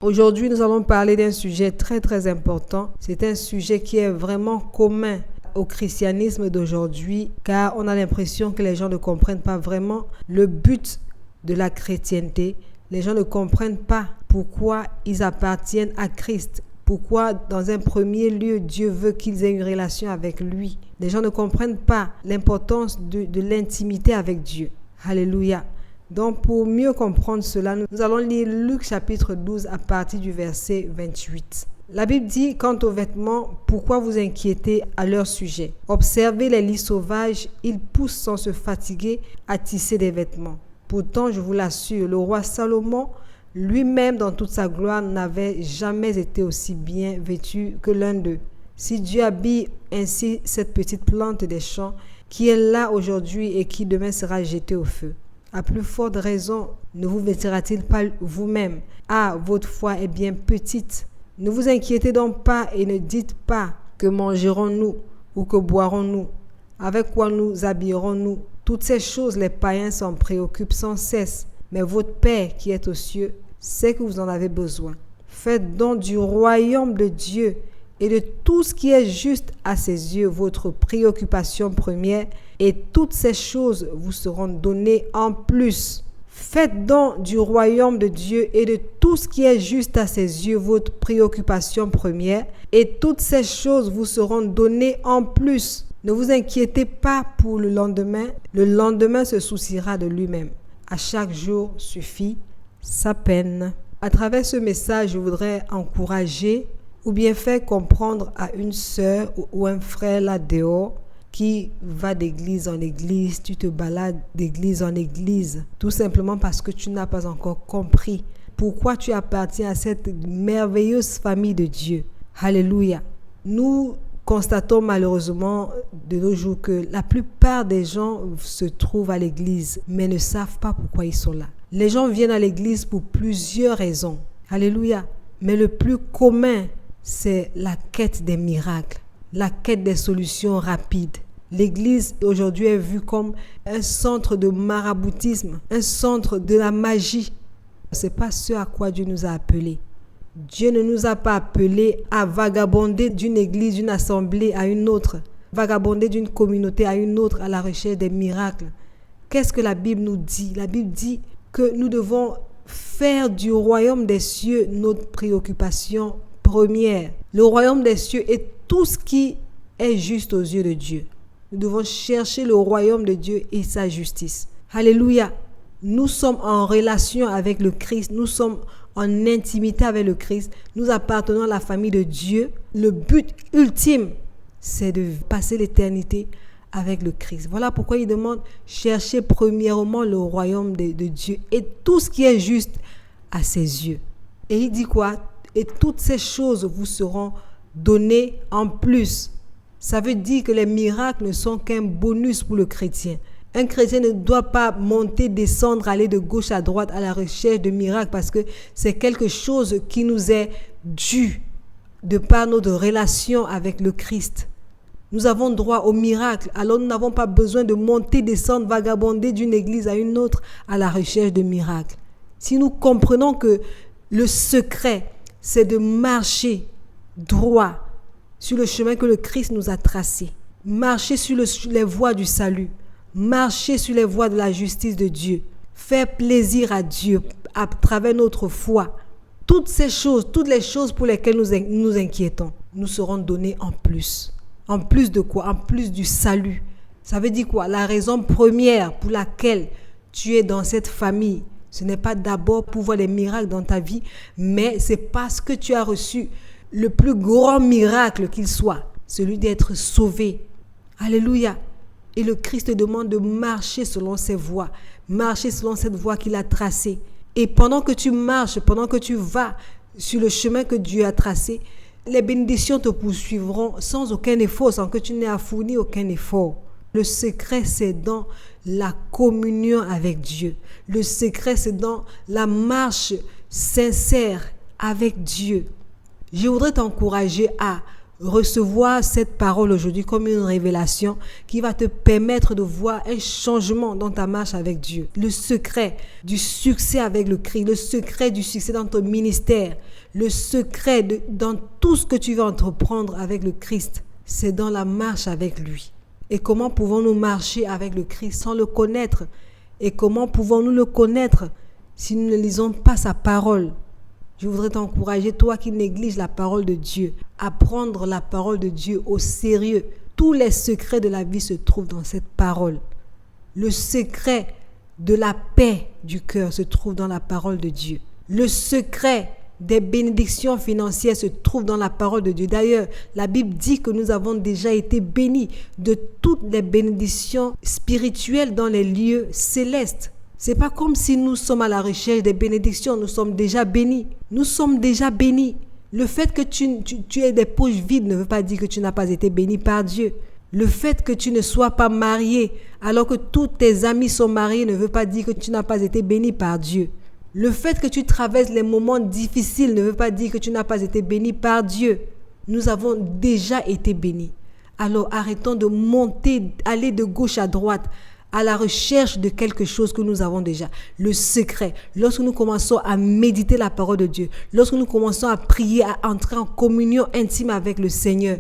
Aujourd'hui, nous allons parler d'un sujet très très important. C'est un sujet qui est vraiment commun au christianisme d'aujourd'hui, car on a l'impression que les gens ne comprennent pas vraiment le but de la chrétienté. Les gens ne comprennent pas pourquoi ils appartiennent à Christ. Pourquoi, dans un premier lieu, Dieu veut qu'ils aient une relation avec lui. Les gens ne comprennent pas l'importance de l'intimité avec Dieu. Alléluia. Donc, pour mieux comprendre cela, nous allons lire Luc chapitre 12 à partir du verset 28. La Bible dit, quant aux vêtements, pourquoi vous inquiétez à leur sujet? Observez les lys sauvages, ils poussent sans se fatiguer à tisser des vêtements. Pourtant, je vous l'assure, le roi Salomon, lui-même dans toute sa gloire, n'avait jamais été aussi bien vêtu que l'un d'eux. Si Dieu habille ainsi cette petite plante des champs, qui est là aujourd'hui et qui demain sera jetée au feu, à plus forte raison, ne vous vêtira-t-il pas vous-même? Ah, votre foi est bien petite. Ne vous inquiétez donc pas et ne dites pas que mangerons-nous ou que boirons-nous, avec quoi nous habillerons-nous. Toutes ces choses, les païens s'en préoccupent sans cesse. Mais votre Père qui est aux cieux sait que vous en avez besoin. Faites donc du royaume de Dieu et de tout ce qui est juste à ses yeux votre préoccupation première, et toutes ces choses vous seront données en plus. Faites donc du royaume de Dieu et de tout ce qui est juste à ses yeux votre préoccupation première, et toutes ces choses vous seront données en plus. Ne vous inquiétez pas pour le lendemain se souciera de lui-même. À chaque jour suffit sa peine. À travers ce message, je voudrais encourager ou bien faire comprendre à une sœur ou un frère là dehors qui va d'église en église, tu te balades d'église en église, tout simplement parce que tu n'as pas encore compris pourquoi tu appartiens à cette merveilleuse famille de Dieu. Alléluia. Nous constatons malheureusement de nos jours que la plupart des gens se trouvent à l'église, mais ne savent pas pourquoi ils sont là. Les gens viennent à l'église pour plusieurs raisons. Alléluia. Mais le plus commun, c'est la quête des miracles, la quête des solutions rapides. L'église aujourd'hui est vue comme un centre de maraboutisme, un centre de la magie. Ce n'est pas ce à quoi Dieu nous a appelés. Dieu ne nous a pas appelés à vagabonder d'une église, d'une assemblée à une autre, vagabonder d'une communauté à une autre à la recherche des miracles. Qu'est-ce que la Bible nous dit? La Bible dit que nous devons faire du royaume des cieux notre préoccupation première. Le royaume des cieux est tout ce qui est juste aux yeux de Dieu. Nous devons chercher le royaume de Dieu et sa justice. Alléluia. Nous sommes en relation avec le Christ. Nous sommes en intimité avec le Christ. Nous appartenons à la famille de Dieu. Le but ultime, c'est de passer l'éternité avec le Christ. Voilà pourquoi il demande chercher premièrement le royaume de Dieu et tout ce qui est juste à ses yeux. Et il dit quoi? Et toutes ces choses vous seront données en plus. Ça veut dire que les miracles ne sont qu'un bonus pour le chrétien. Un chrétien ne doit pas monter, descendre, aller de gauche à droite à la recherche de miracles parce que c'est quelque chose qui nous est dû de par notre relation avec le Christ. Nous avons droit aux miracles, alors nous n'avons pas besoin de monter, descendre, vagabonder d'une église à une autre à la recherche de miracles. Si nous comprenons que le secret, c'est de marcher droit sur le chemin que le Christ nous a tracé, marcher sur les voies du salut, marcher sur les voies de la justice de Dieu, faire plaisir à Dieu à travers notre foi. Toutes ces choses, toutes les choses pour lesquelles nous nous inquiétons, nous seront données en plus. En plus de quoi? En plus du salut. Ça veut dire quoi? La raison première pour laquelle tu es dans cette famille, ce n'est pas d'abord pour voir les miracles dans ta vie, mais c'est parce que tu as reçu le plus grand miracle qu'il soit, celui d'être sauvé. Alléluia. Et le Christ te demande de marcher selon ses voies, marcher selon cette voie qu'il a tracée. Et pendant que tu marches, pendant que tu vas sur le chemin que Dieu a tracé, les bénédictions te poursuivront sans aucun effort, sans que tu n'aies à fournir aucun effort. Le secret, c'est dans la communion avec Dieu. Le secret, c'est dans la marche sincère avec Dieu. Je voudrais t'encourager à recevoir cette parole aujourd'hui comme une révélation qui va te permettre de voir un changement dans ta marche avec Dieu. Le secret du succès avec le Christ, le secret du succès dans ton ministère, le secret dans tout ce que tu vas entreprendre avec le Christ, c'est dans la marche avec lui. Et comment pouvons-nous marcher avec le Christ sans le connaître? Et comment pouvons-nous le connaître si nous ne lisons pas sa parole? Je voudrais t'encourager, toi qui négliges la parole de Dieu, à prendre la parole de Dieu au sérieux. Tous les secrets de la vie se trouvent dans cette parole. Le secret de la paix du cœur se trouve dans la parole de Dieu. Le secret des bénédictions financières se trouve dans la parole de Dieu. D'ailleurs, la Bible dit que nous avons déjà été bénis de toutes les bénédictions spirituelles dans les lieux célestes. C'est pas comme si nous sommes à la recherche des bénédictions, nous sommes déjà bénis. Nous sommes déjà bénis. Le fait que tu aies des poches vides ne veut pas dire que tu n'as pas été béni par Dieu. Le fait que tu ne sois pas marié alors que tous tes amis sont mariés ne veut pas dire que tu n'as pas été béni par Dieu. Le fait que tu traverses les moments difficiles ne veut pas dire que tu n'as pas été béni par Dieu. Nous avons déjà été bénis. Alors arrêtons de monter, aller de gauche à droite à la recherche de quelque chose que nous avons déjà. Le secret, lorsque nous commençons à méditer la parole de Dieu, lorsque nous commençons à prier, à entrer en communion intime avec le Seigneur,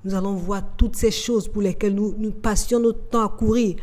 nous allons voir toutes ces choses pour lesquelles nous passions notre temps à courir,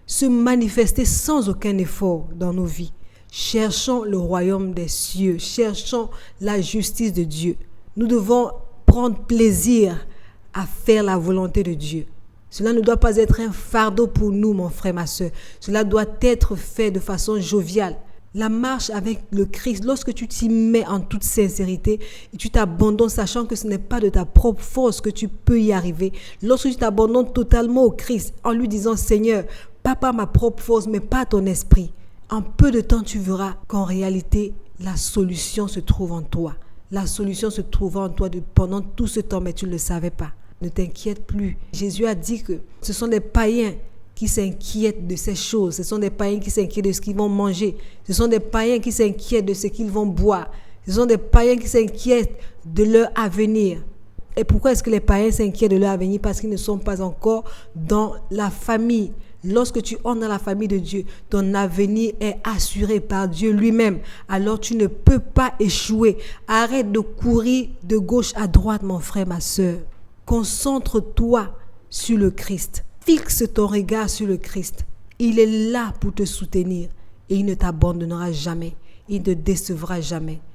se manifester sans aucun effort dans nos vies. Cherchons le royaume des cieux, cherchons la justice de Dieu. Nous devons prendre plaisir à faire la volonté de Dieu. Cela ne doit pas être un fardeau pour nous, mon frère, ma soeur. Cela doit être fait de façon joviale. La marche avec le Christ, lorsque tu t'y mets en toute sincérité et tu t'abandonnes, sachant que ce n'est pas de ta propre force que tu peux y arriver. Lorsque tu t'abandonnes totalement au Christ en lui disant « Seigneur, pas par ma propre force, mais par ton esprit », en peu de temps, tu verras qu'en réalité, la solution se trouve en toi. La solution se trouve en toi pendant tout ce temps, mais tu ne le savais pas. Ne t'inquiète plus. Jésus a dit que ce sont les païens qui s'inquiètent de ces choses. Ce sont des païens qui s'inquiètent de ce qu'ils vont manger. Ce sont des païens qui s'inquiètent de ce qu'ils vont boire. Ce sont des païens qui s'inquiètent de leur avenir. Et pourquoi est-ce que les païens s'inquiètent de leur avenir? Parce qu'ils ne sont pas encore dans la famille. Lorsque tu entres dans la famille de Dieu, ton avenir est assuré par Dieu lui-même. Alors tu ne peux pas échouer. Arrête de courir de gauche à droite, mon frère, ma soeur. Concentre-toi sur le Christ. Fixe ton regard sur le Christ. Il est là pour te soutenir et il ne t'abandonnera jamais. Il ne te décevra jamais.